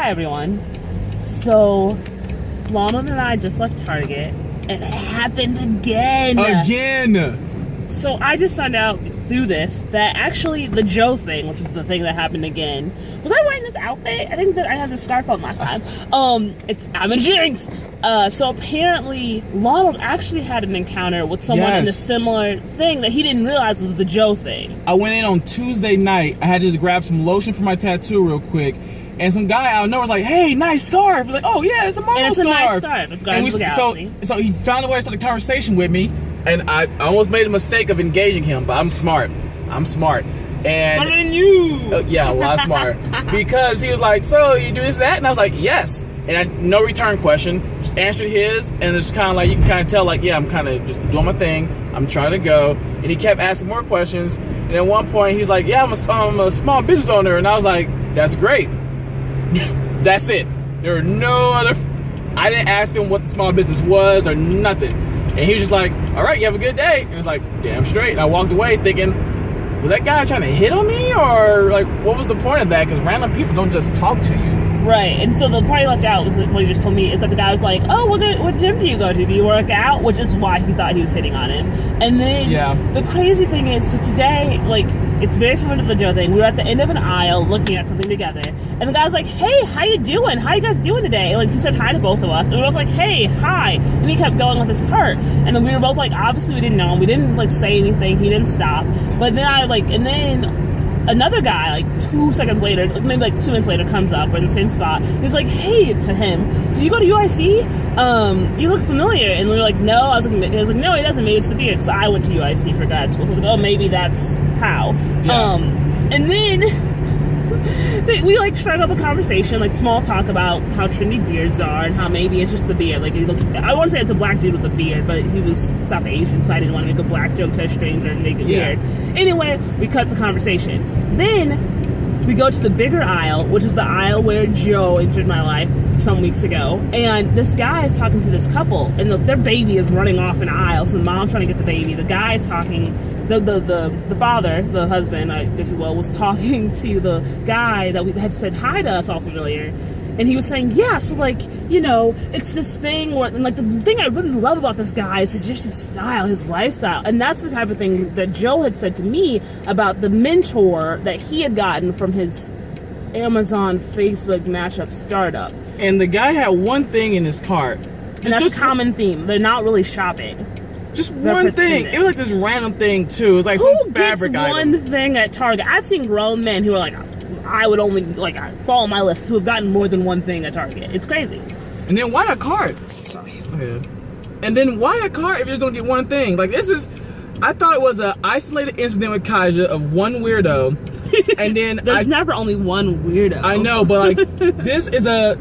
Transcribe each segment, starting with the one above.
Hi everyone. So, Lana and I just left Target. It happened again. So I just found out through this that actually the Joe thing, which is the thing that happened again. Was I wearing this outfit? I think that I had the scarf on last time. I'm a jinx. So apparently Ronald actually had an encounter with someone in a similar thing that he didn't realize was the Joe thing. I went in on Tuesday night. I had to just grab some lotion for my tattoo real quick. And some guy out of nowhere was like, "Hey, nice scarf." I was like, "Oh yeah, it's a Marvel scarf." And it's a nice scarf. It's Guardians of the Galaxy. So he found a way to start a conversation with me, and I almost made a mistake of engaging him, but I'm smart. And Smarter than you. Yeah, a lot smarter. Because he was like, "So you do this, that?" And I was like, "Yes." And no return question. Just answered his, and it's kind of like, you can kind of tell, like, yeah, I'm kind of just doing my thing. I'm trying to go. And he kept asking more questions. And at one point, he's like, "Yeah, I'm a small business owner." And I was like, "That's great." That's it. There were no other. I didn't ask him what the small business was or nothing. And he was just like, "All right, you have a good day." And I was like, "Damn straight." And I walked away thinking, was that guy trying to hit on me, or like, what was the point of that? Because random people don't just talk to you. Right, and so the part he left out was what he just told me is that the guy was like, "Oh, what gym do you go to? Do you work out?" Which is why he thought he was hitting on him. And then the crazy thing is, so today, like, it's very similar to the Joe thing. We were at the end of an aisle looking at something together, and the guy was like, "Hey, how you doing? How you guys doing today?" And, like, he said hi to both of us, and we were both like, "Hey, hi," and he kept going with his cart, and then we were both like, obviously we didn't know him. We didn't like say anything. He didn't stop, but then and then another guy, like 2 seconds later, maybe like 2 minutes later, comes up. We're in the same spot. He's like, "Hey," to him, "Do you go to UIC? You look familiar." And we were like, "No." I was like, "No, he doesn't. Maybe it's the beard." Because I went to UIC for grad school. So I was like, "Oh, maybe that's how." Yeah. And then we like struck up a conversation, like small talk about how trendy beards are and how maybe it's just the beard. Like, it looks. I want to say it's a black dude with a beard, but he was South Asian, so I didn't want to make a black joke to a stranger and make it weird. Anyway, we cut the conversation. Then we go to the bigger aisle, which is the aisle where Joe entered my life some weeks ago. And this guy is talking to this couple, and their baby is running off an aisle. So the mom's trying to get the baby. The guy is talking. The father, the husband, if you will, was talking to the guy that we had said hi to us all familiar. And he was saying, yeah, so, like, you know, it's this thing where, and, like, the thing I really love about this guy is just his style, his lifestyle. And that's the type of thing that Joe had said to me about the mentor that he had gotten from his Amazon Facebook mashup startup. And the guy had one thing in his cart. And that's a common theme. They're not really shopping. Just one thing. It was like this random thing, too. It was like some fabric item. Who gets one thing at Target? I've seen grown men who are like, I would only, like, fall on my list, who have gotten more than one thing at Target. It's crazy. And then why a cart? Sorry. Okay. And then why a cart if you just don't get one thing? Like, this is, I thought it was an isolated incident with Kaja of one weirdo. And then there's never only one weirdo. I know, but, like, this is a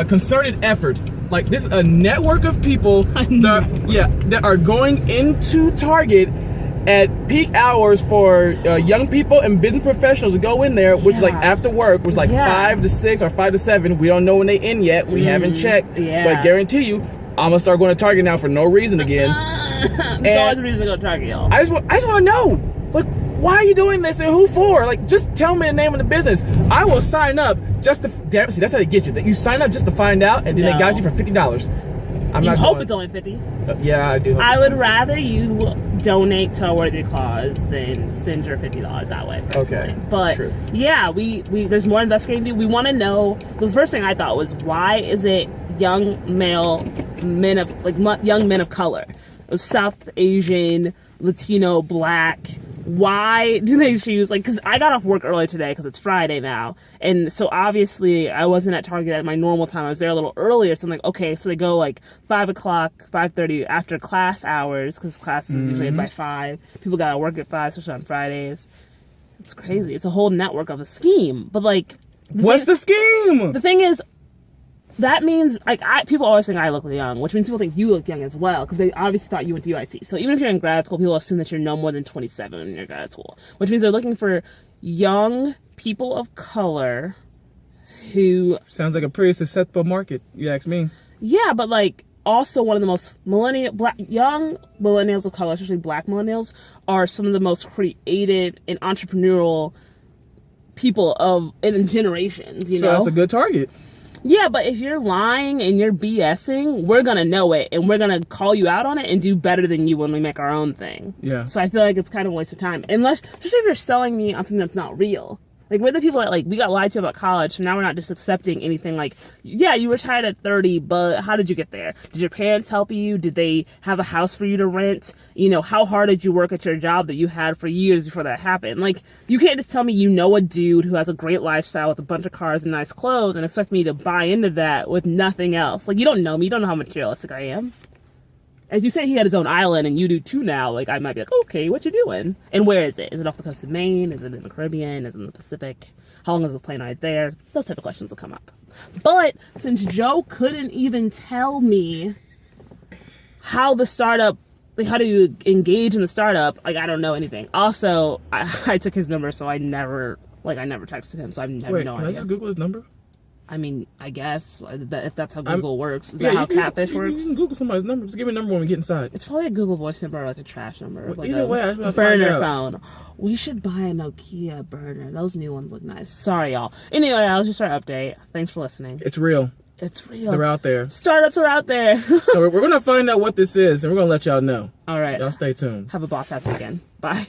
concerted effort. Like, this is a network of people that are going into Target at peak hours for young people and business professionals to go in there, which is like after work, which is like 5 to 6 or 5 to 7. We don't know when they end yet. We haven't checked. Yeah. But I guarantee you, I'm gonna start going to Target now for no reason again. There's always a reason to go to Target, y'all. I just want to know, like, why are you doing this and who for? Like, just tell me the name of the business. I will sign up just to. Damn, see, that's how they get you. That you sign up just to find out, and then they got you for $50. You hope it's only 50. Yeah, I do. I would rather you donate to a worthy cause than spend your $50 that way, personally. Okay. But yeah, we there's more investigating to do. We want to know. The first thing I thought was, why is it young men of color, South Asian, Latino, Black? Why do they choose, like, because I got off work early today because it's Friday now, and so obviously I wasn't at Target at my normal time. I was there a little earlier, so I'm like, okay, so they go like 5 o'clock, 5:30 after class hours, because class is usually by 5. People gotta work at 5, especially on Fridays. It's crazy. It's a whole network of a scheme. But, like, what's the scheme? The thing is, that means, like, people always think I look young, which means people think you look young as well, because they obviously thought you went to UIC. So even if you're in grad school, people assume that you're no more than 27 in your grad school, which means they're looking for young people of color who... Sounds like a pretty susceptible market, you ask me. Yeah, but, like, also one of the most young millennials of color, especially Black millennials, are some of the most creative and entrepreneurial people in generations, you So know? that's a good target. Yeah, but if you're lying and you're BSing, we're going to know it and we're going to call you out on it and do better than you when we make our own thing. Yeah. So I feel like it's kind of a waste of time. Unless, especially if you're selling me on something that's not real. Like, we're the people that, like, we got lied to about college, so now we're not just accepting anything like, yeah, you retired at 30, but how did you get there? Did your parents help you? Did they have a house for you to rent? You know, how hard did you work at your job that you had for years before that happened? Like, you can't just tell me you know a dude who has a great lifestyle with a bunch of cars and nice clothes and expect me to buy into that with nothing else. Like, you don't know me. You don't know how materialistic I am. If you say he had his own island and you do too now, like, I might be like, okay, what you doing? And where is it? Is it off the coast of Maine? Is it in the Caribbean? Is it in the Pacific? How long is the plane ride there? Those type of questions will come up. But since Joe couldn't even tell me how the startup, like, how do you engage in the startup, like, I don't know anything. Also, I took his number, so I never texted him, so I have no Wait, can idea. I just Google his number? I mean, I guess if that's how Google works. Is that how Catfish works? You can Google somebody's number. Just give me a number when we get inside. It's probably a Google Voice number or like a trash number. Well, like either way, I burner phone. We should buy a Nokia burner. Those new ones look nice. Sorry, y'all. Anyway, that was just our update. Thanks for listening. It's real. It's real. They're out there. Startups are out there. So we're going to find out what this is, and we're going to let y'all know. All right. Y'all stay tuned. Have a boss ass weekend. Bye.